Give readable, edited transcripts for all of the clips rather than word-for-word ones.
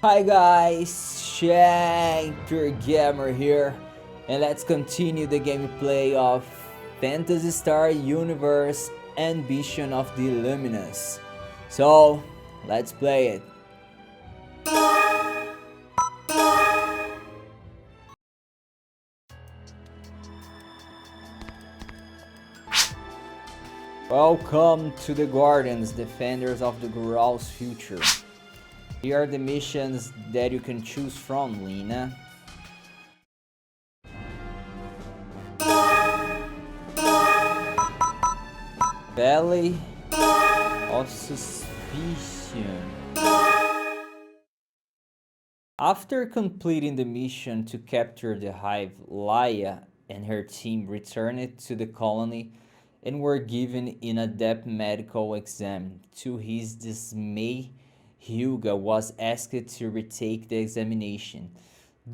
Hi guys, Shinter Gamer here, and let's continue the gameplay of Phantasy Star Universe Ambition of the Illuminus. So, let's play it. Welcome to the Guardians, defenders of the Gural's future. Here are the missions that you can choose from, Lena. Valley of Suspicion. After completing the mission to capture the Hive, Laia and her team returned to the colony and were given an in-depth medical exam. To his dismay, Hyuga was asked to retake the examination.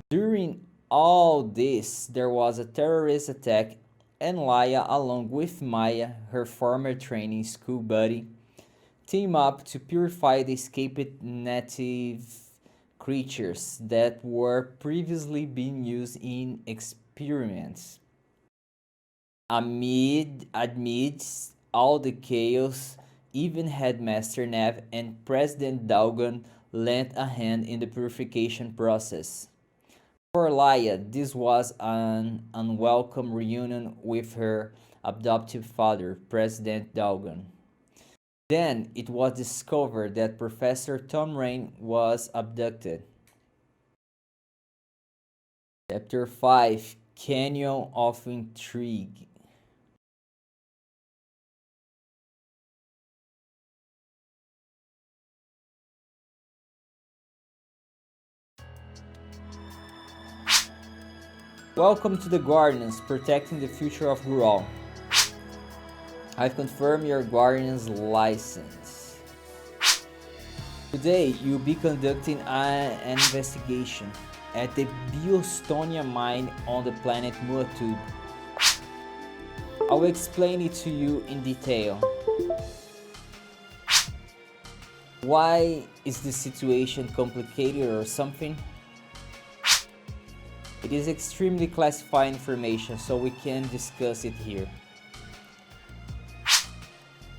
During all this, there was a terrorist attack, and Laia, along with Maya, her former training school buddy, team up to purify the escaped native creatures that were previously being used in experiments. Amidst all the chaos, even Headmaster Nev and President Dalgan lent a hand in the purification process. For Laia, this was an unwelcome reunion with her adoptive father, President Dalgan. Then it was discovered that Professor Tom Rain was abducted. Chapter 5, Canyon of Intrigue. Welcome to the Guardians, protecting the future of Gural. I've confirmed your Guardian's license. Today, you'll be conducting an investigation at the Biostonia mine on the planet Muatub. I will explain it to you in detail. Why is the situation complicated or something? It is extremely classified information, so we can discuss it here.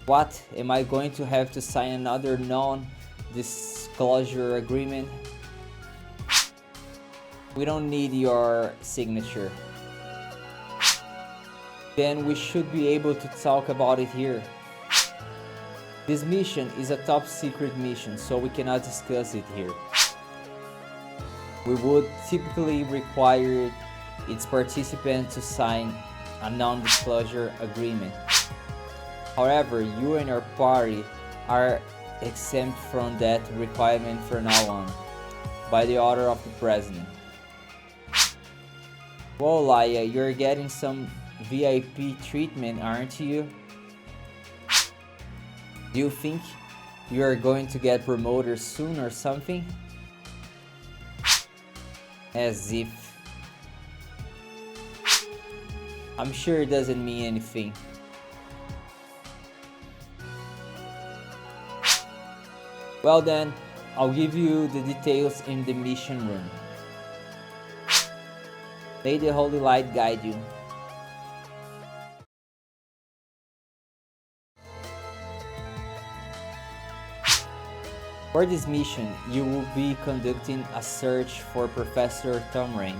What? Am I going to have to sign another non-disclosure agreement? We don't need your signature. Then we should be able to talk about it here. This mission is a top secret mission, so we cannot discuss it here. We would typically require its participants to sign a non-disclosure agreement. However, you and your party are exempt from that requirement from now on, by the order of the President. Well, Laia, you're getting some VIP treatment, aren't you? Do you think you're going to get promoted soon or something? As if. I'm sure it doesn't mean anything. Well then, I'll give you the details in the mission room. May the holy light guide you. For this mission, you will be conducting a search for Professor Tom Rain.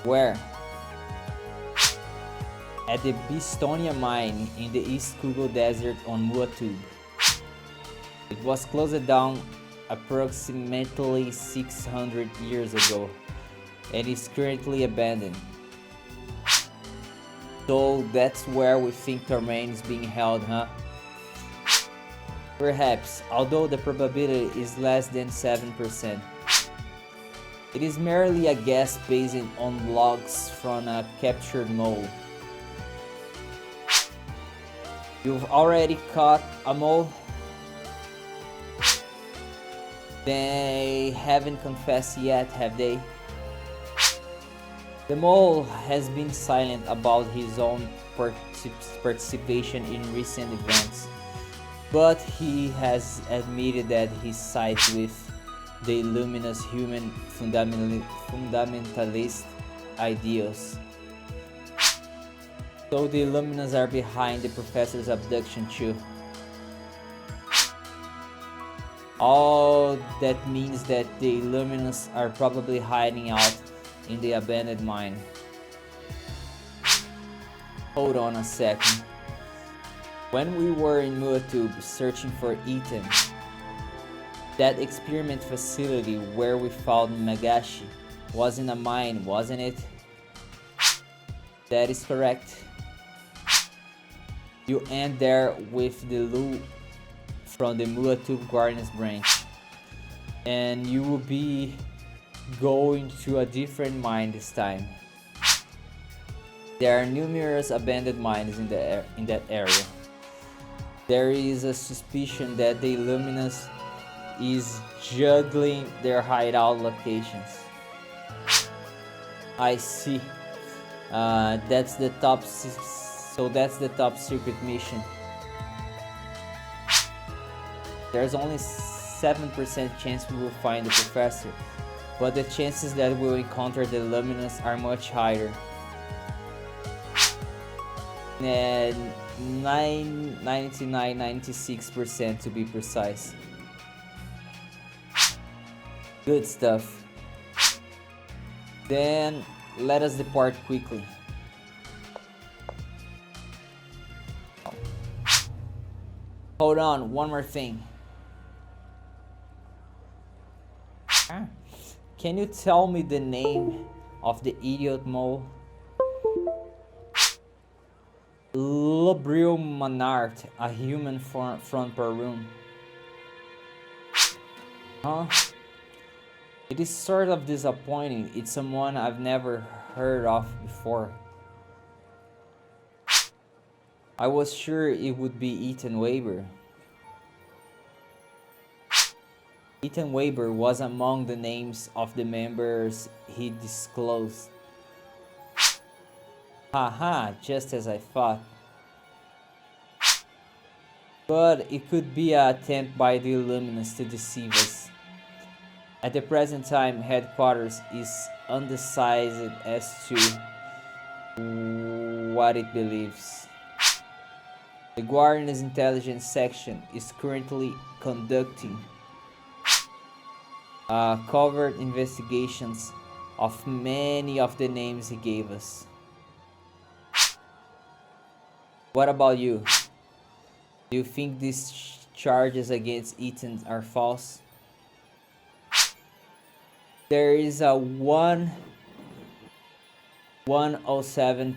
Where? At the Bistonia mine in the East Kugo Desert on Muatub. It was closed down approximately 600 years ago and is currently abandoned. So that's where we think Tom Rain is being held, huh? Perhaps, although the probability is less than 7%. It is merely a guess based on logs from a captured mole. You've already caught a mole? They haven't confessed yet, have they? The mole has been silent about his own participation in recent events, but he has admitted that he sided with the Illuminus human fundamentalist ideals. So the Illuminus are behind the professor's abduction too. All that means that the Illuminus are probably hiding out in the abandoned mine. Hold on a second. When we were in Muatube searching for Ethan, that experiment facility where we found Magashi was in a mine, wasn't it? That is correct. You end there with the loot from the Muatube Guardians branch, and you will be going to a different mine this time. There are numerous abandoned mines in that area. There is a suspicion that the Illuminus is juggling their hideout locations. I see. That's the top secret mission. There's only 7% chance we will find the professor, but the chances that we'll encounter the Illuminus are much higher. And 96% to be precise. Good stuff. Then let us depart quickly. Hold on, one more thing. Can you tell me the name of the idiot mole? Lubril Manart, a human from Peru. Huh? It is sort of disappointing. It's someone I've never heard of before. I was sure it would be Ethan Weber. Ethan Weber was among the names of the members he disclosed. Haha, just as I thought. But it could be an attempt by the Illuminus to deceive us. At the present time, headquarters is undecided as to what it believes. The Guardian's intelligence section is currently conducting covert investigations of many of the names he gave us. What about you? Do you think these charges against Ethan are false? There is a 107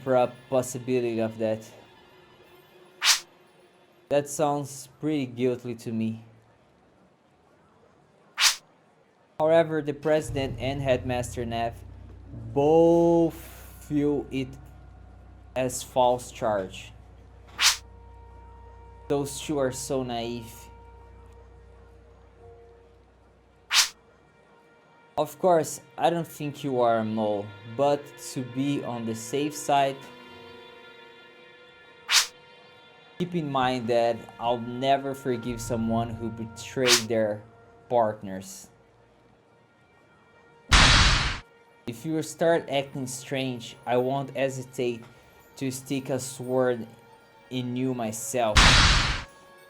possibility of that. That sounds pretty guilty to me. However, the President and Headmaster Neff both view it as false charge. Those two are so naive. Of course, I don't think you are a mole, but to be on the safe side, keep in mind that I'll never forgive someone who betrayed their partners. If you start acting strange, I won't hesitate to stick a sword in you myself.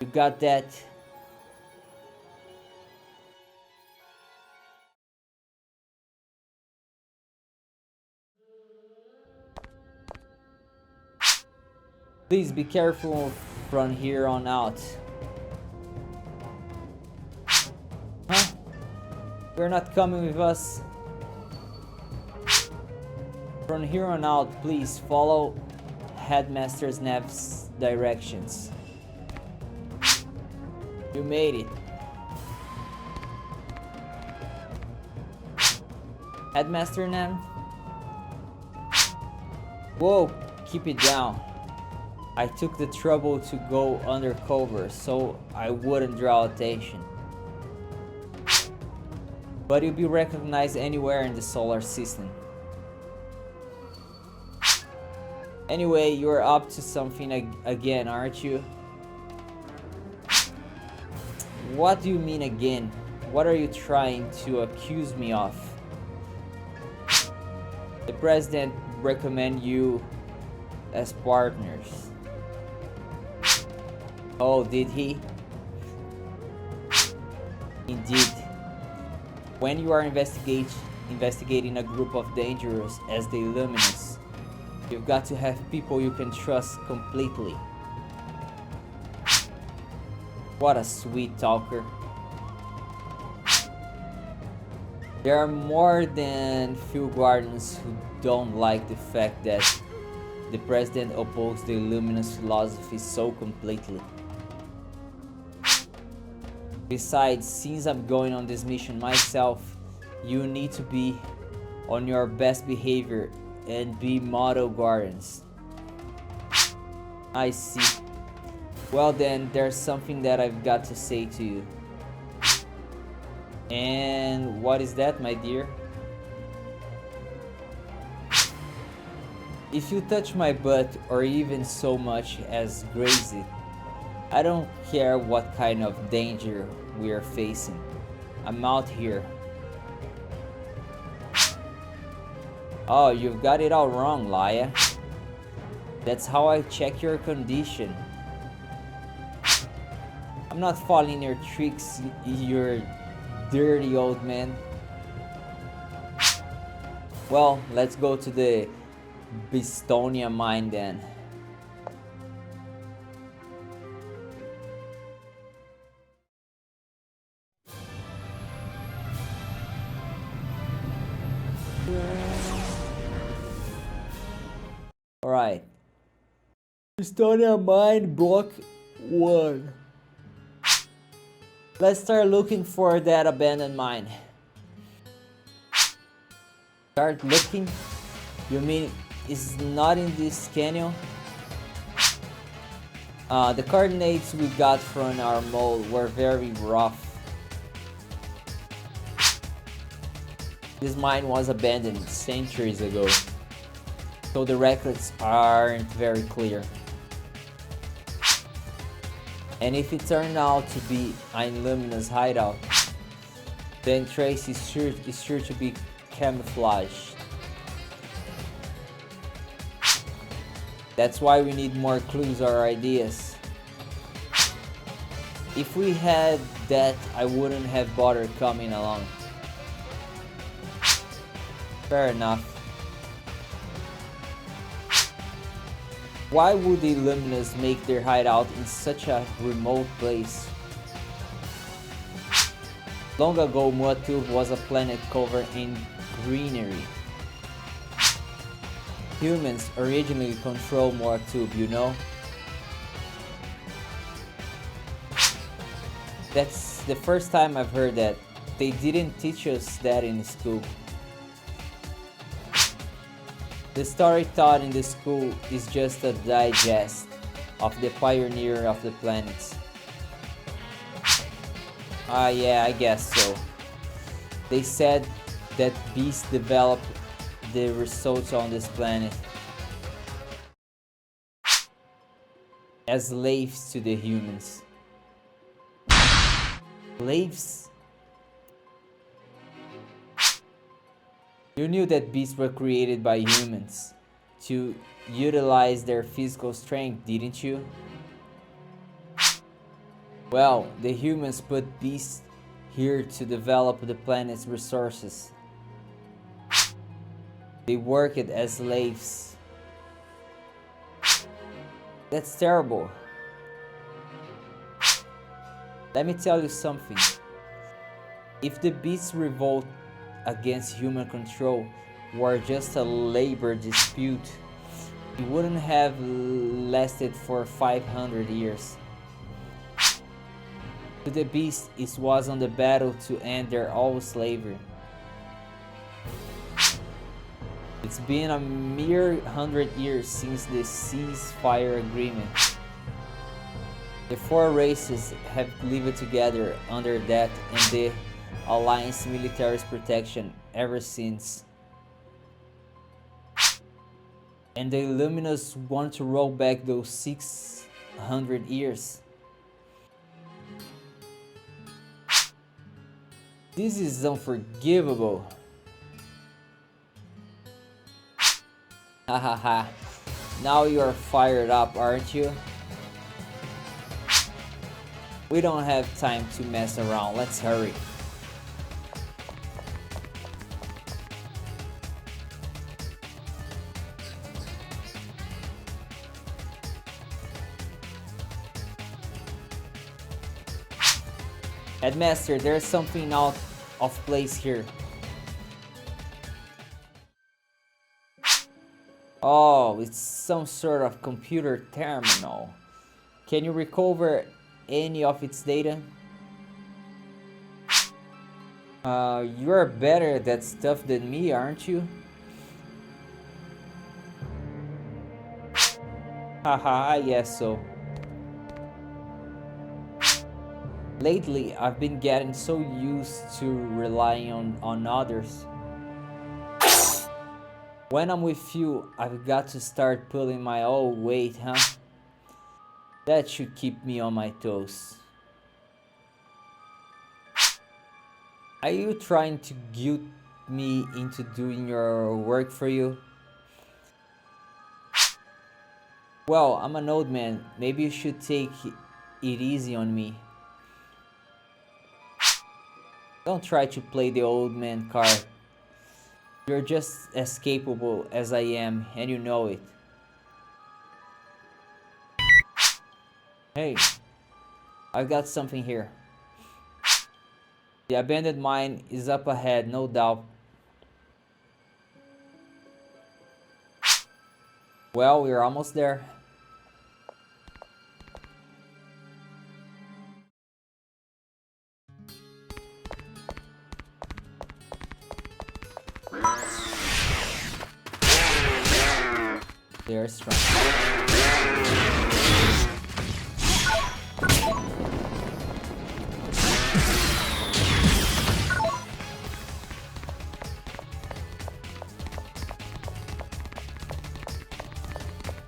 You got that? Please be careful from here on out. Huh? You're not coming with us? From here on out, please follow Headmaster Neff's directions. You made it. Headmaster Neff? Whoa, keep it down. I took the trouble to go undercover so I wouldn't draw attention. But you'll be recognized anywhere in the solar system. Anyway, you're up to something again, aren't you? What do you mean again? What are you trying to accuse me of? The president recommend you as partners. Oh, did he? Indeed. When you are investigating a group of dangerous as the Illuminus, you've got to have people you can trust completely. What a sweet talker. There are more than few guardians who don't like the fact that the president opposed the Illuminus philosophy so completely. Besides, since I'm going on this mission myself, you need to be on your best behavior and be model guardians. I see. Well then, there's something that I've got to say to you. And what is that, my dear? If you touch my butt or even so much as graze it, I don't care what kind of danger we are facing. I'm out here. Oh, you've got it all wrong, Laia. That's how I check your condition. I'm not falling your tricks, you dirty old man. Well, let's go to the Bistonia mine then. Alright. Bistonia mine block 1. Let's start looking for that abandoned mine. Start looking? You mean it's not in this canyon? The coordinates we got from our mole were very rough. This mine was abandoned centuries ago, so the records aren't very clear. And if it turned out to be an Illuminus hideout, then trace is sure to be camouflaged. That's why we need more clues or ideas. If we had that, I wouldn't have bothered coming along. Fair enough. Why would the Illuminus make their hideout in such a remote place? Long ago, Muatub was a planet covered in greenery. Humans originally controlled Muatub, you know? That's the first time I've heard that. They didn't teach us that in school. The story taught in the school is just a digest of the pioneer of the planets. Yeah, I guess so. They said that beasts developed the results on this planet as slaves to the humans. Slaves? You knew that beasts were created by humans to utilize their physical strength, didn't you? Well, the humans put beasts here to develop the planet's resources. They worked as slaves. That's terrible. Let me tell you something. If the beasts revolt against human control were just a labor dispute, it wouldn't have lasted for 500 years. To the beasts, it was on the battle to end their old slavery. It's been a mere 100 years since the ceasefire agreement. The four races have lived together under that and the Alliance military's protection ever since. And the Illuminus want to roll back those 600 years. This is unforgivable. Hahaha. Now you're fired up, aren't you? We don't have time to mess around. Let's hurry. Headmaster, there's something out of place here. Oh, it's some sort of computer terminal. Can you recover any of its data? You're better at that stuff than me, aren't you? Haha, I guess so. Lately, I've been getting so used to relying on others. When I'm with you, I've got to start pulling my own weight, huh? That should keep me on my toes. Are you trying to guilt me into doing your work for you? Well, I'm an old man. Maybe you should take it easy on me. Don't try to play the old man card. You're just as capable as I am, and you know it. Hey, I've got something here. The abandoned mine is up ahead, no doubt. Well, we're almost there. They're strong.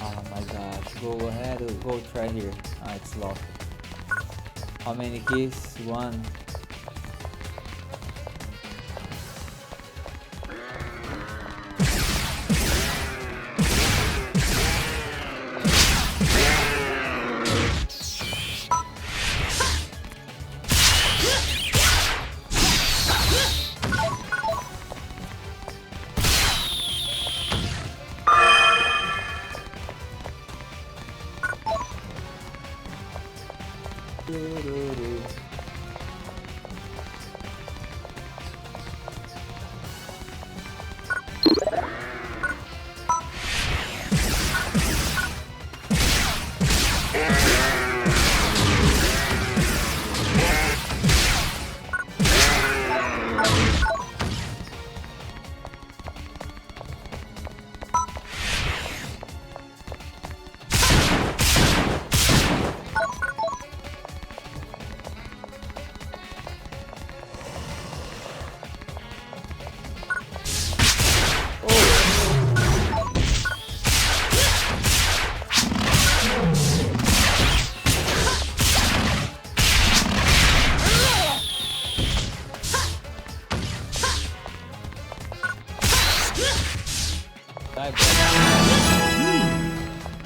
Oh my gosh, go ahead, go try here. Ah, it's locked. How many keys? One.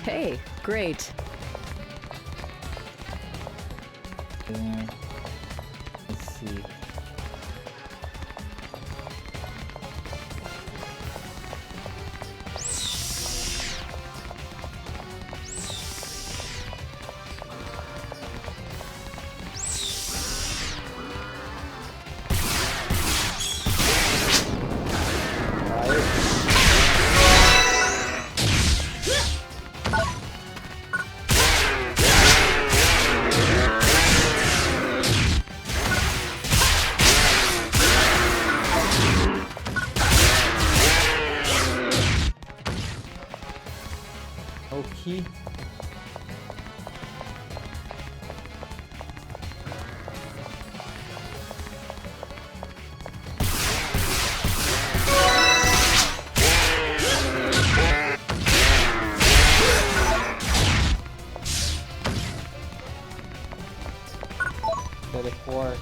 Hey, great. There. Let's see. Okay. Teleport.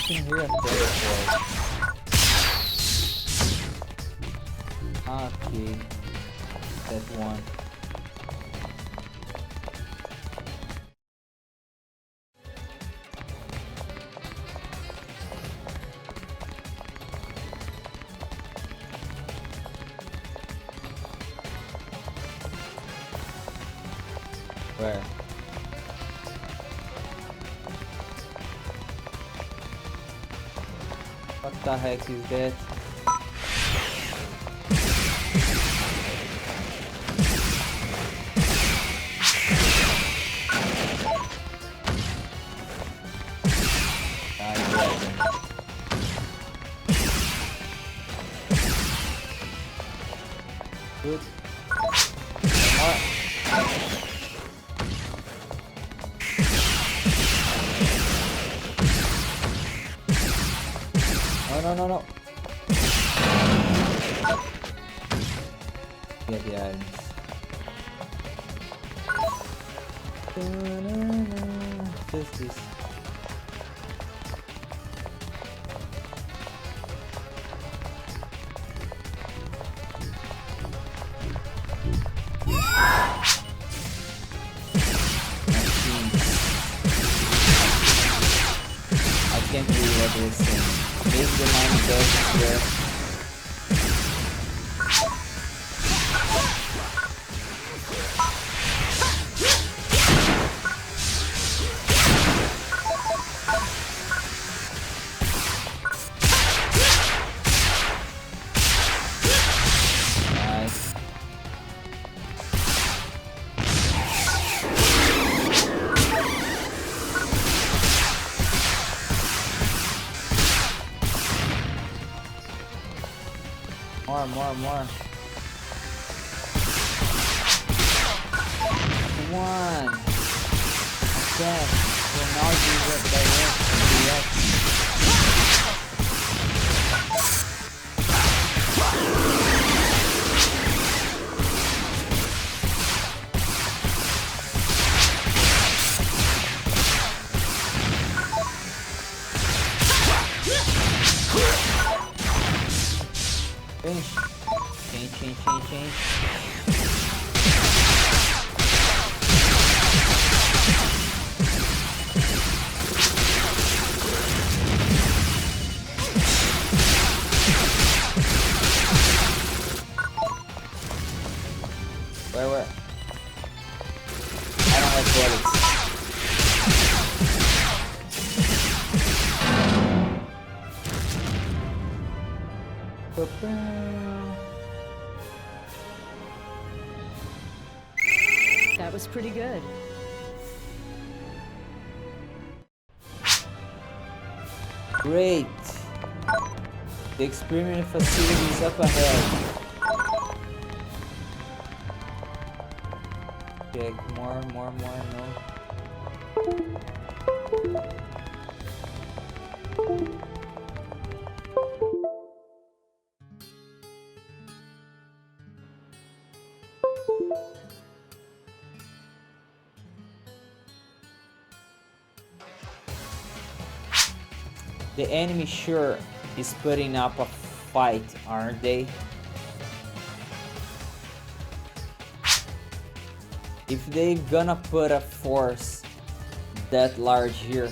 can hear a teleport. Okay. That one. Where? What the heck is that? Good. More. No. Get the items. Just this. I can't believe what they're saying. Maybe the mine does here. Nice. More. One. Okay. So now you get direct. Change. Where? I don't like bullets. That was pretty good. Great. The experiment facility is up ahead. Check more, no. The enemy sure is putting up a fight, aren't they? If they're gonna put a force that large here,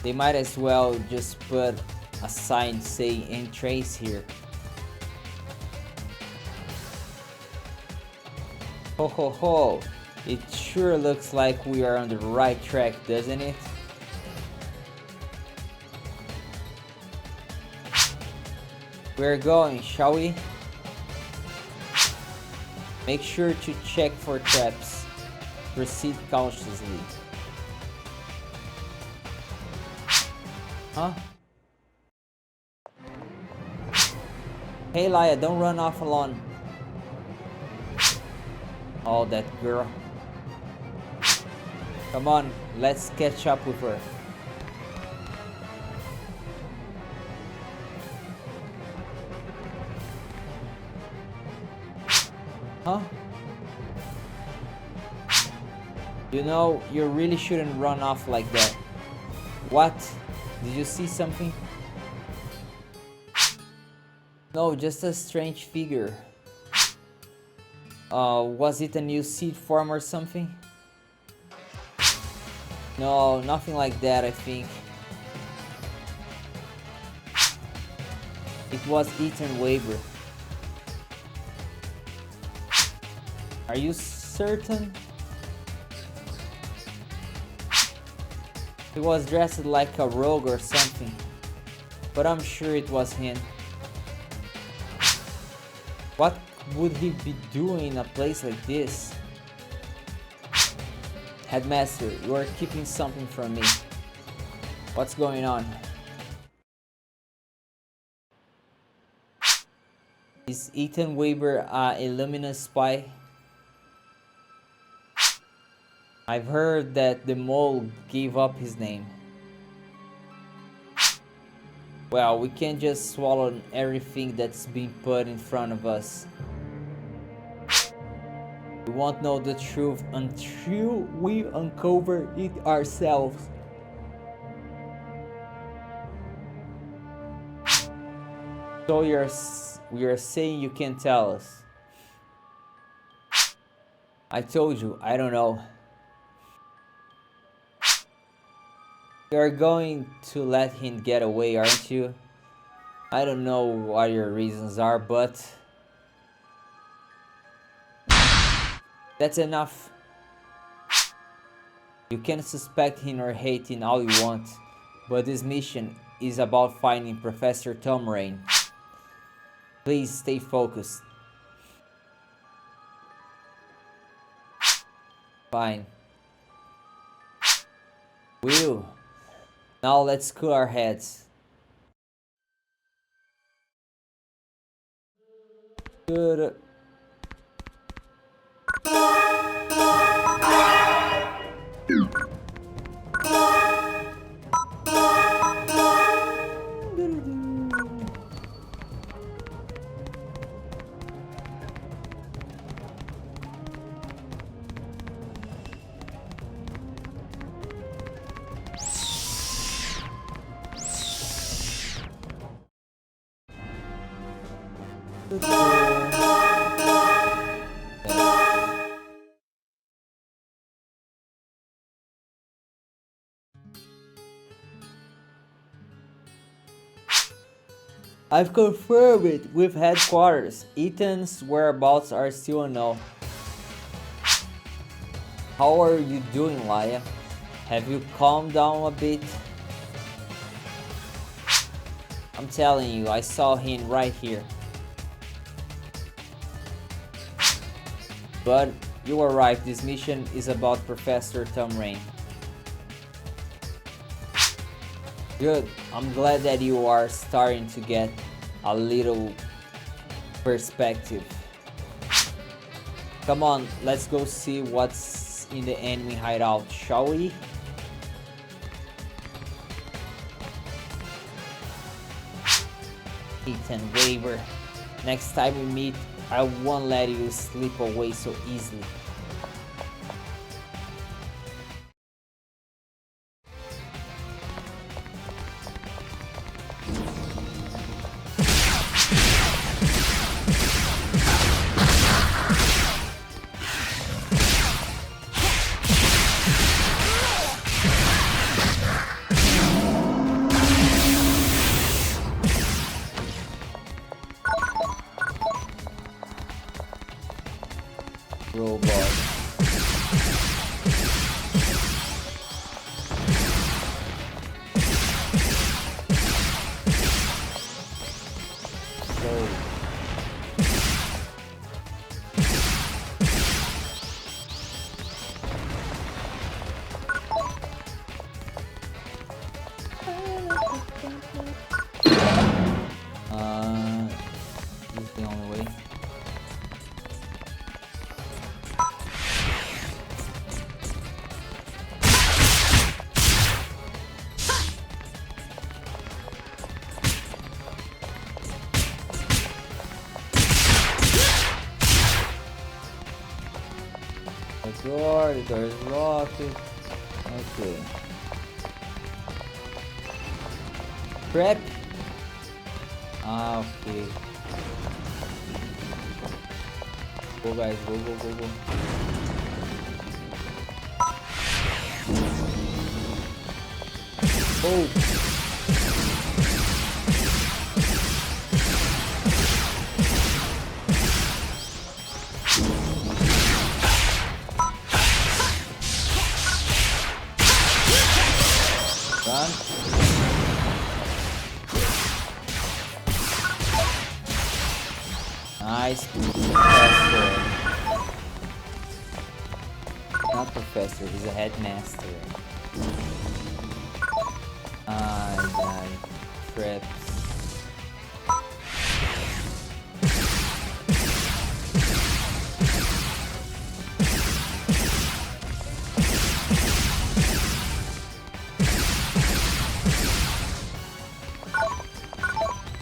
they might as well just put a sign saying entrance here. Ho ho ho! It sure looks like we are on the right track, doesn't it? We're going, shall we? Make sure to check for traps. Proceed cautiously. Huh? Hey Laia, don't run off alone. Oh, that girl. Come on, let's catch up with her. Huh? You know, you really shouldn't run off like that. What? Did you see something? No, just a strange figure. Was it a new seed form or something? No, nothing like that, I think. It was Ethan Weber. Are you certain? He was dressed like a rogue or something, but I'm sure it was him. What would he be doing in a place like this? Headmaster, you are keeping something from me. What's going on? Is Ethan Weber a Illuminus spy? I've heard that the mole gave up his name. Well, we can't just swallow everything that's being put in front of us. We won't know the truth until we uncover it ourselves. So you're saying you can tell us? I told you, I don't know. You're going to let him get away, aren't you? I don't know what your reasons are, but that's enough. You can suspect him or hate him all you want, but this mission is about finding Professor Tom Rain. Please stay focused. Fine. Will. Now let's cool our heads. Good. I've confirmed it with headquarters. Ethan's whereabouts are still unknown. How are you doing, Laya? Have you calmed down a bit? I'm telling you, I saw him right here. But you were right, this mission is about Professor Tom Rain. Good, I'm glad that you are starting to get a little perspective. Come on, let's go see what's in the enemy hideout, shall we? Ethan Weber, next time we meet, I won't let you slip away so easily. Robot. This is the only way. The door is locked. Okay. Trap. Ah, okay. Go guys, go, go, go, go. Oh. Run. Nice. Professor. Not professor, he's a headmaster. Ah, traps.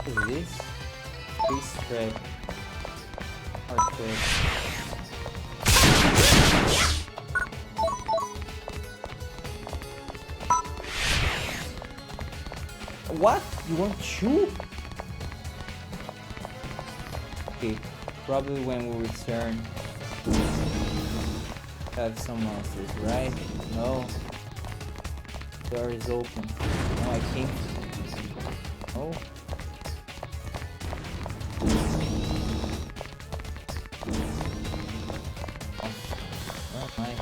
What is this? Space trap. Or trap. What? You want two? Okay, probably when we return have some monsters, right? No. Door is open. No, I can't. Oh. Oh my.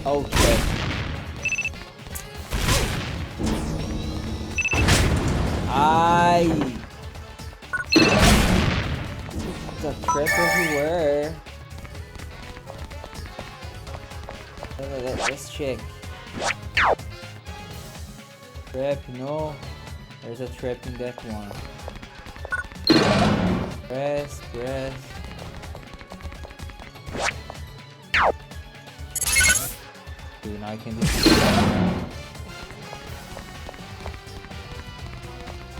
Okay. The trap everywhere. Let's check. Trap, no. There's a trap in that one. Press. Okay, now I can destroy that.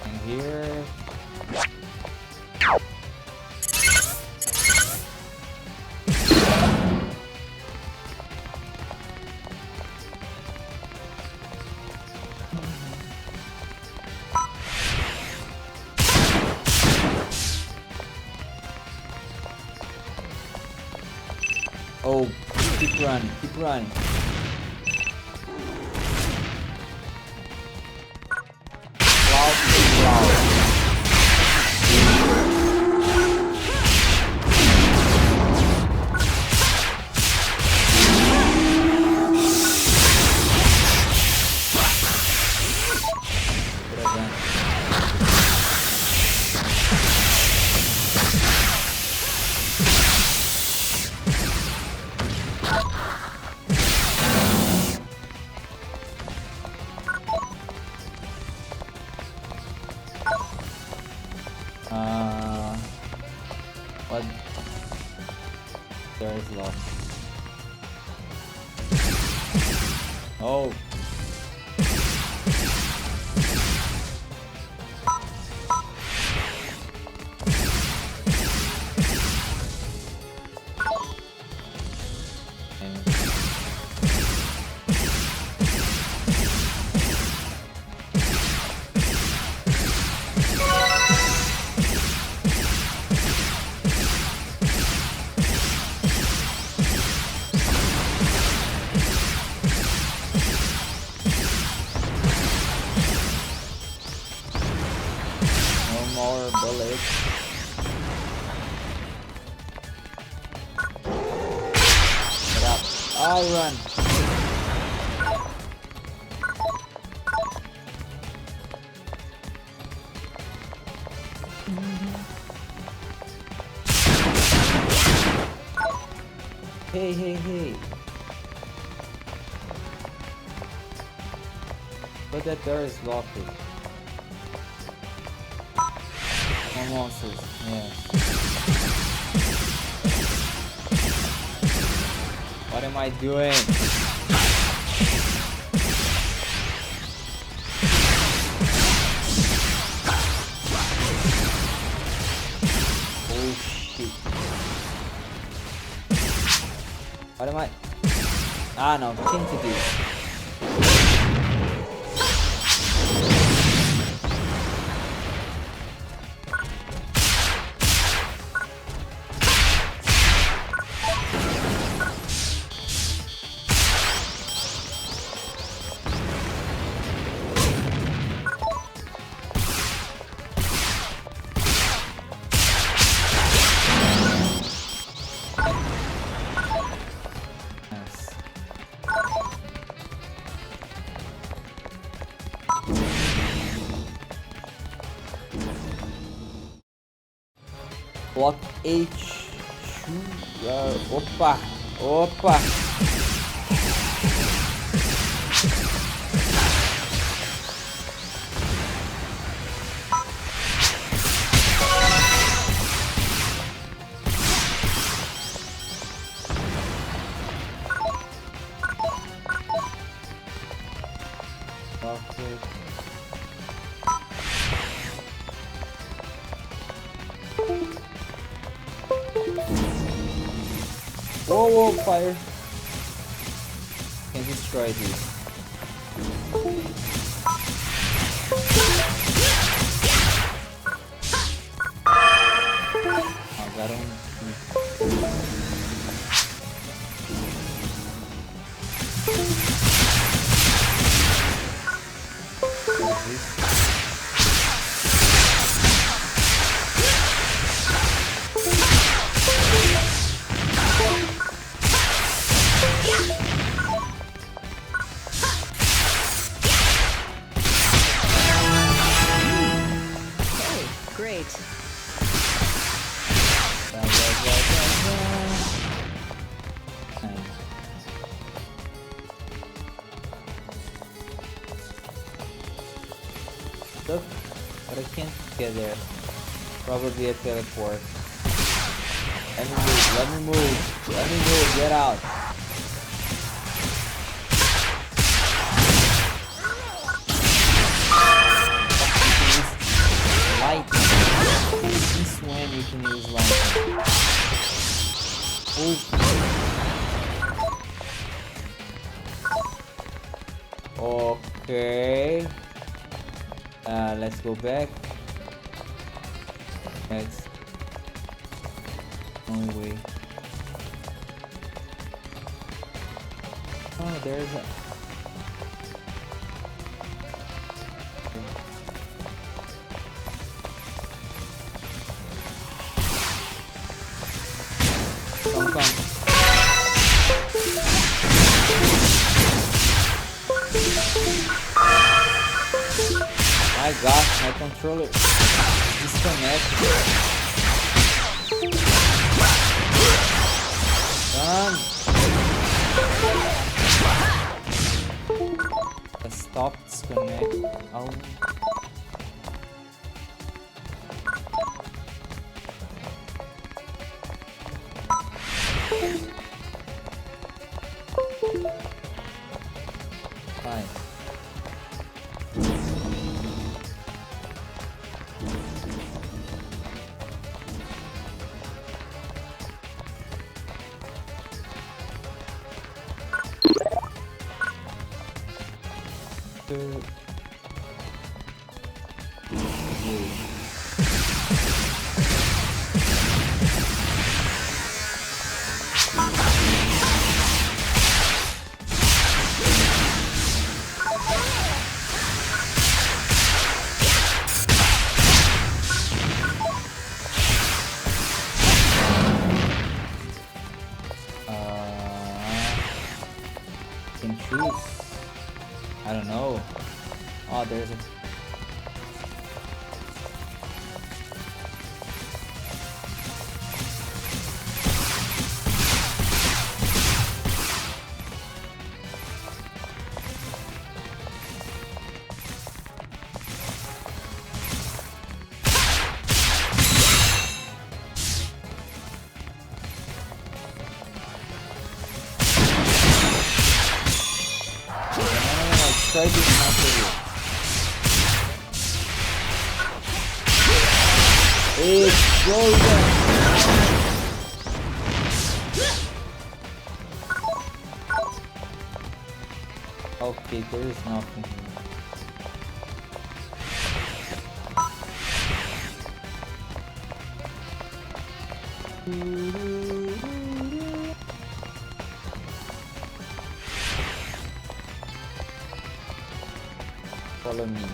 And here. Oh, keep running. Wow. What? There is lost. Oh. more bullets. Get up. I run. Hey, hey, hey. But that door is locked. More monsters, yes. What am I doing? Oh shit. What am I? Ah no, change to this. Block H. Opa! Opa! Okay. Whoa, whoa, fire. Can destroy these. Agora Great. Look, but I can't get there. Probably a teleport. Let me move, let me move, let me move, get out. Light. Since when you can use light? Oh. Okay. Let's go back. That's the only way. Oh, there's a... Come, come. My gosh, my controller disconnected. Run! Stop disconnect. Oh. Fine. there's a... Try this not It's golden! Okay, there is nothing here. Follow me. No,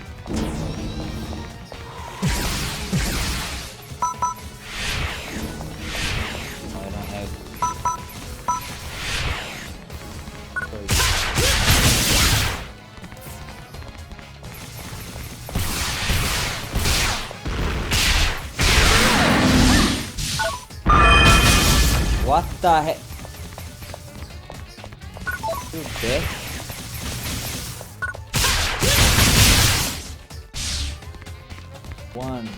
I don't have. What the heck? You dead? One.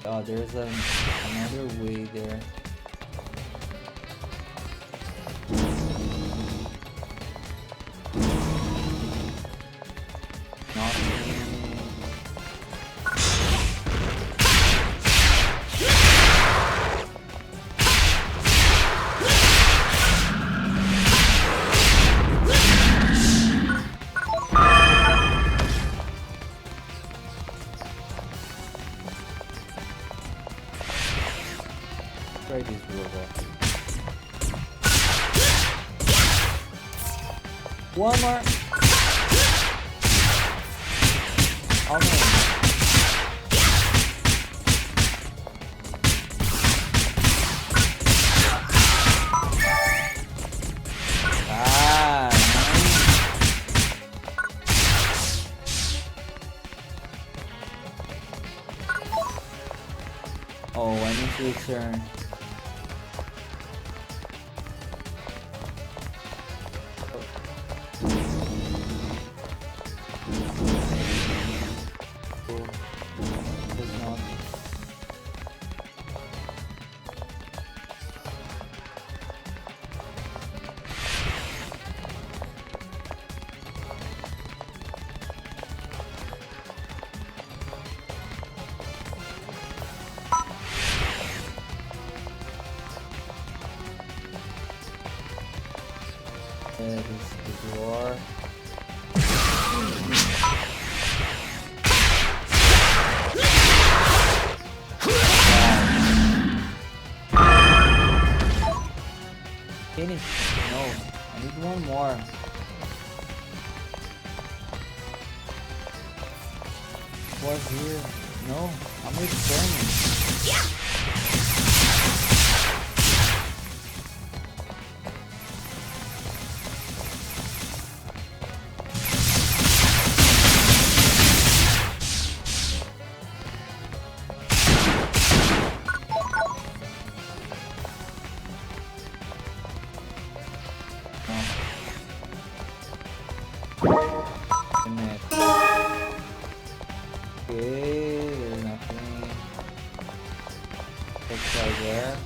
Oh, there's another way there. Nothing. Try this robot. One more. Oh no. Ah, oh, I need to return. That is the door. Finish? No, I need one more. What's here? No, I'm returning. Yeah. Okay, there's nothing. Let's try there.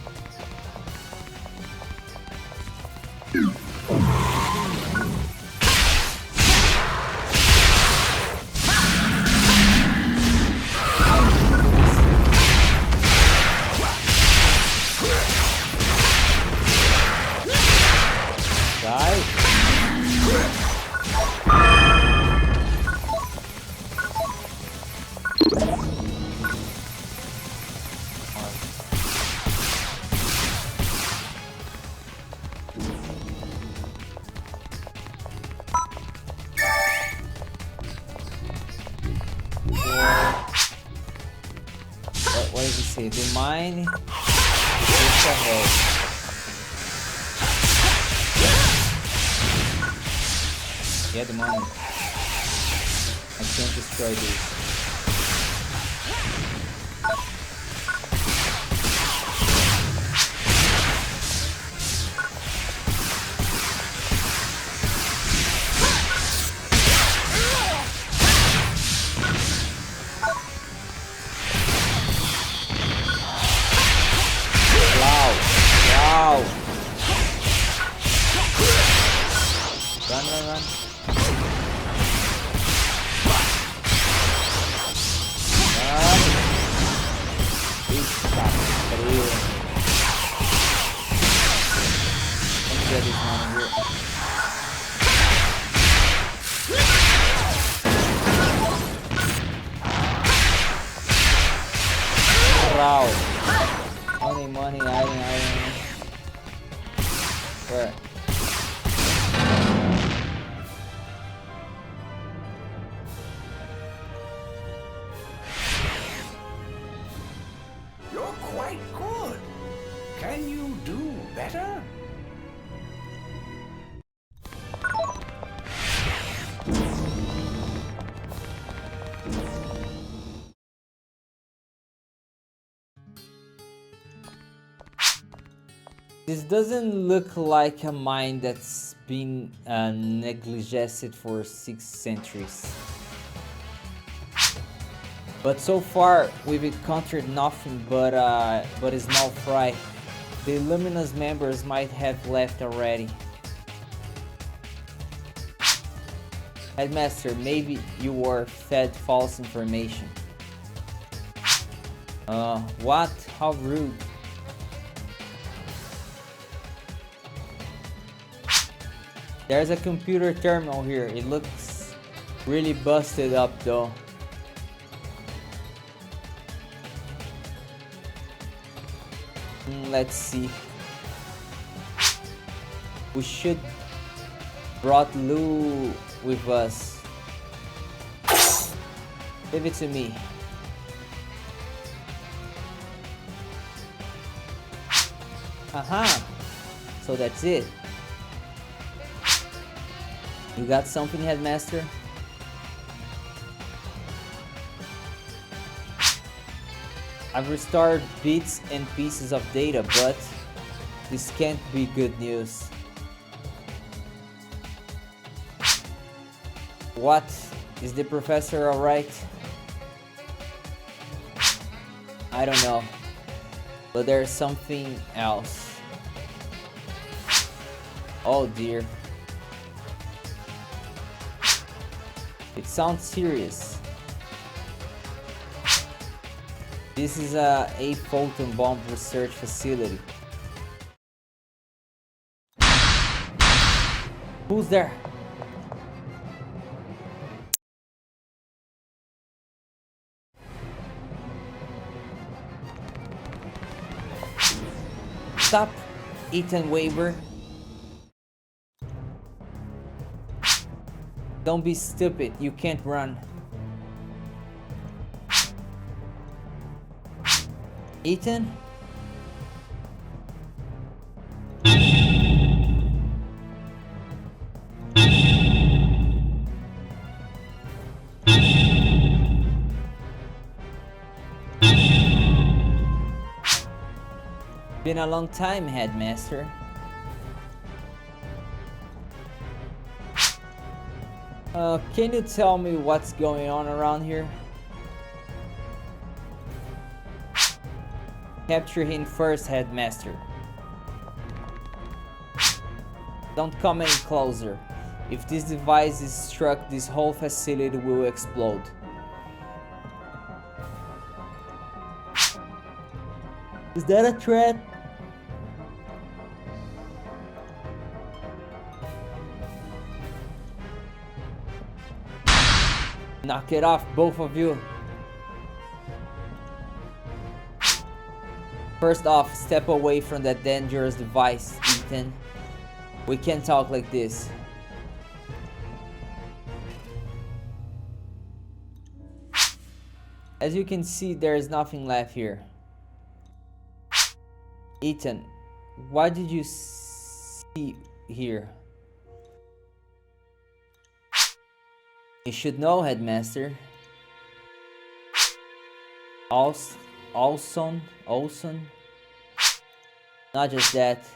What does it say? The mine is just ahead. Yeah, the mine. I can't destroy this. Wow! Wow! Run, run, run! Get this one here. Wow. Money, iron. Where? You're quite good. Can you do better? This doesn't look like a mine that's been neglected for 6 centuries. But so far, we've encountered nothing but a small fry. The Illuminus members might have left already. Headmaster, maybe you were fed false information. What? How rude. There's a computer terminal here. It looks really busted up though. Let's see. We should brought Lou with us. Give it to me. Aha! So that's it. You got something, Headmaster? I've restored bits and pieces of data, but this can't be good news. What? Is the professor alright? I don't know, but there's something else. Oh dear. It sounds serious. This is a photon bomb research facility. Who's there? Stop, Ethan Weber. Don't be stupid, you can't run. Ethan? Been a long time, Headmaster. Can you tell me what's going on around here? Capture him first, Headmaster. Don't come any closer. If this device is struck, this whole facility will explode. Is that a threat? Knock it off, both of you. First off, step away from that dangerous device, Ethan. We can't talk like this. As you can see, there is nothing left here. Ethan, what did you see here? You should know, Headmaster. Olson. Not just that,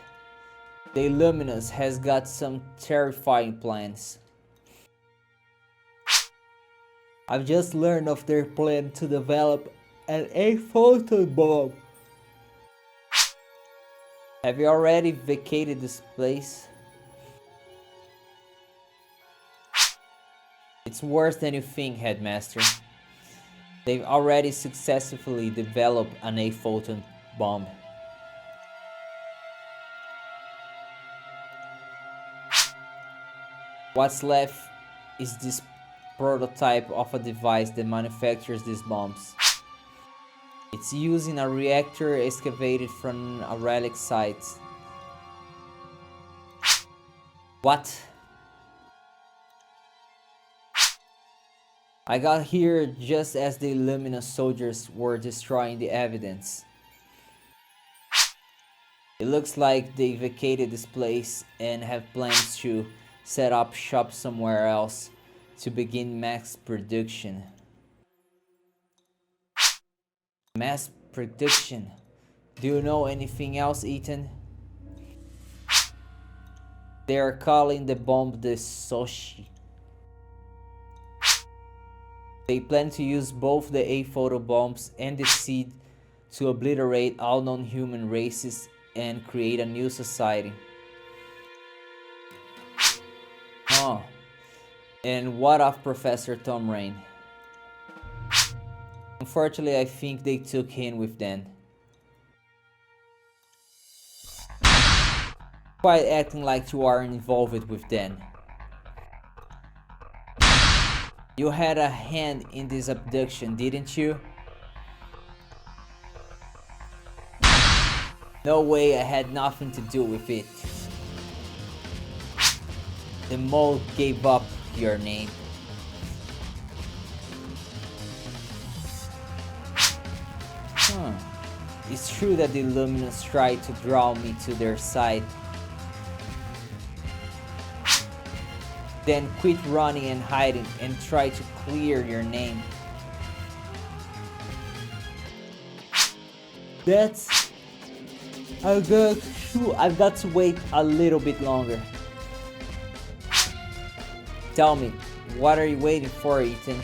the Illuminus has got some terrifying plans. I've just learned of their plan to develop an A-photon bomb. Have you already vacated this place? It's worse than you think, Headmaster. They've already successfully developed an A-photon bomb. What's left is this prototype of a device that manufactures these bombs. It's using a reactor excavated from a relic site. What? I got here just as the Illuminus soldiers were destroying the evidence. It looks like they vacated this place and have plans to set up shop somewhere else to begin mass production. Mass production? Do you know anything else, Ethan? They are calling the bomb the Soshi. They plan to use both the A-photo bombs and the seed to obliterate all known human races and create a new society. Oh, and what of Professor Tom Rain? Unfortunately, I think they took him with them. Quite acting like you are involved with them. You had a hand in this abduction, didn't you? No way, I had nothing to do with it. The mole gave up your name. It's true that the Illuminus tried to draw me to their side. Then quit running and hiding and try to clear your name. That's... I've got to wait a little bit longer. Tell me, what are you waiting for, Ethan?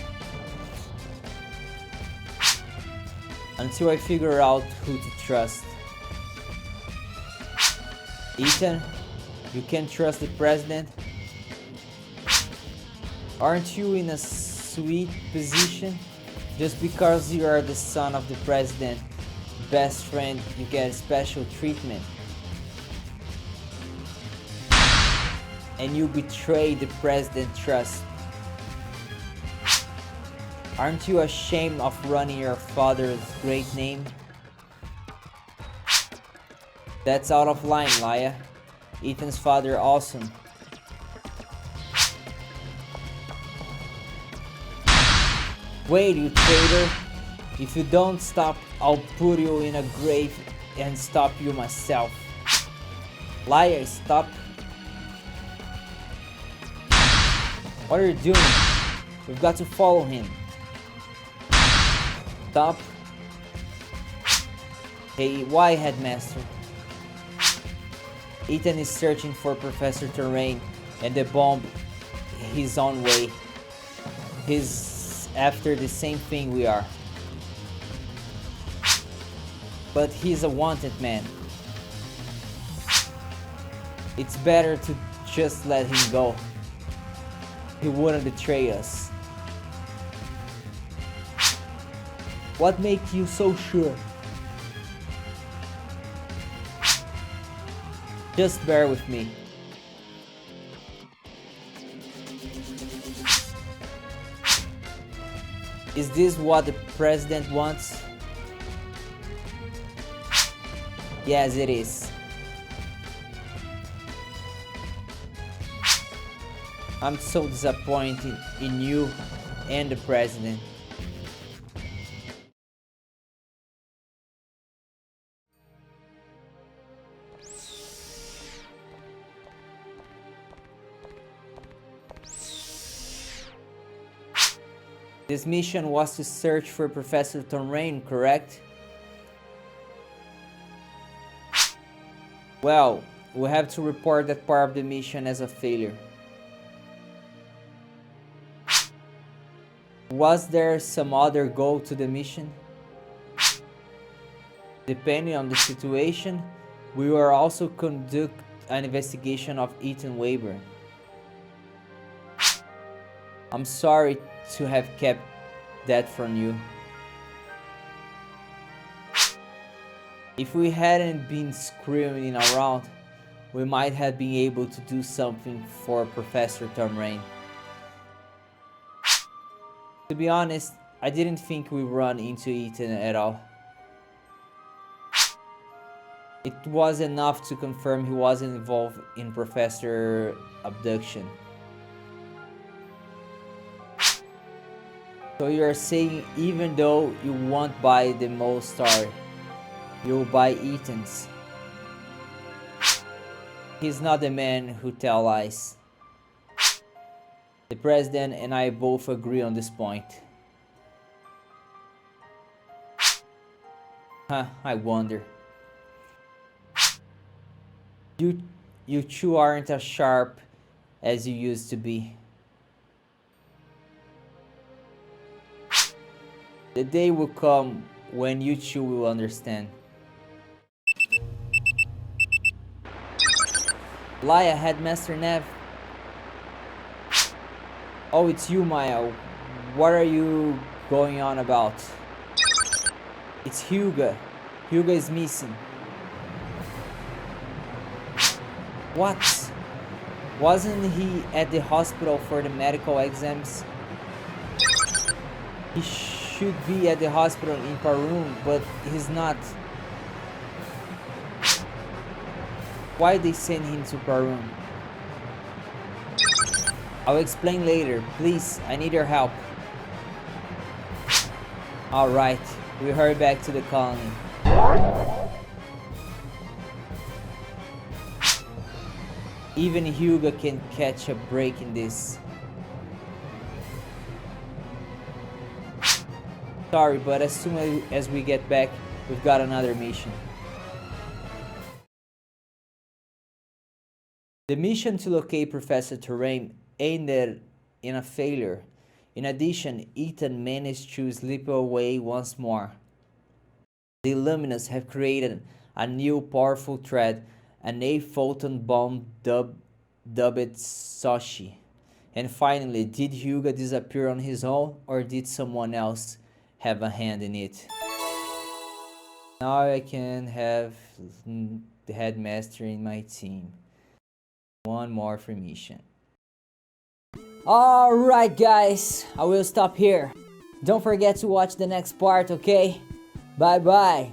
Until I figure out who to trust. Ethan, you can't trust the president? Aren't you in a sweet position? Just because you are the son of the president, best friend, you get special treatment. And you betray the president's trust. Aren't you ashamed of running your father's great name? That's out of line, Laya. Ethan's father awesome. Wait, you traitor! If you don't stop, I'll put you in a grave and stop you myself. Liar, stop! What are you doing? We've got to follow him. Stop. Hey, why, Headmaster? Ethan is searching for Professor Terrain and the bomb his own way. He's after the same thing we are. But he's a wanted man. It's better to just let him go. He wouldn't betray us. What makes you so sure? Just bear with me. Is this what the president wants? Yes, it is. I'm so disappointed in you and the president. This mission was to search for Professor Tomrain, correct? Well, we have to report that part of the mission as a failure. Was there some other goal to the mission? Depending on the situation, we will also conduct an investigation of Ethan Wayburn. I'm sorry to have kept that from you. If we hadn't been screwing around, we might have been able to do something for Professor Tomrain. To be honest, I didn't think we run into Ethan at all. It was enough to confirm he wasn't involved in Professor abduction. So you're saying even though you won't buy the most story, you'll buy Ethan's. He's not the man who tells lies. The President and I both agree on this point. I wonder. You two aren't as sharp as you used to be. The day will come when you two will understand. Laia, Headmaster Nev. Oh, it's you, Maya. What are you going on about? It's Hugo. Hugo is missing. What? Wasn't he at the hospital for the medical exams? He should be at the hospital in Peru, but he's not. Why they send him to Peru? I'll explain later. Please, I need your help. Alright, we hurry back to the colony. Even Hugo can catch a break in this. Sorry, but as soon as we get back, we've got another mission. The mission to locate Professor Tomrain ended in a failure. In addition, Ethan managed to slip away once more. The Illuminus have created a new powerful threat, an 8-photon bomb dubbed Soshi. And finally, did Hugo disappear on his own, or did someone else have a hand in it? Now I can have the headmaster in my team. One more free mission. Alright guys, I will stop here. Don't forget to watch the next part, okay? Bye bye.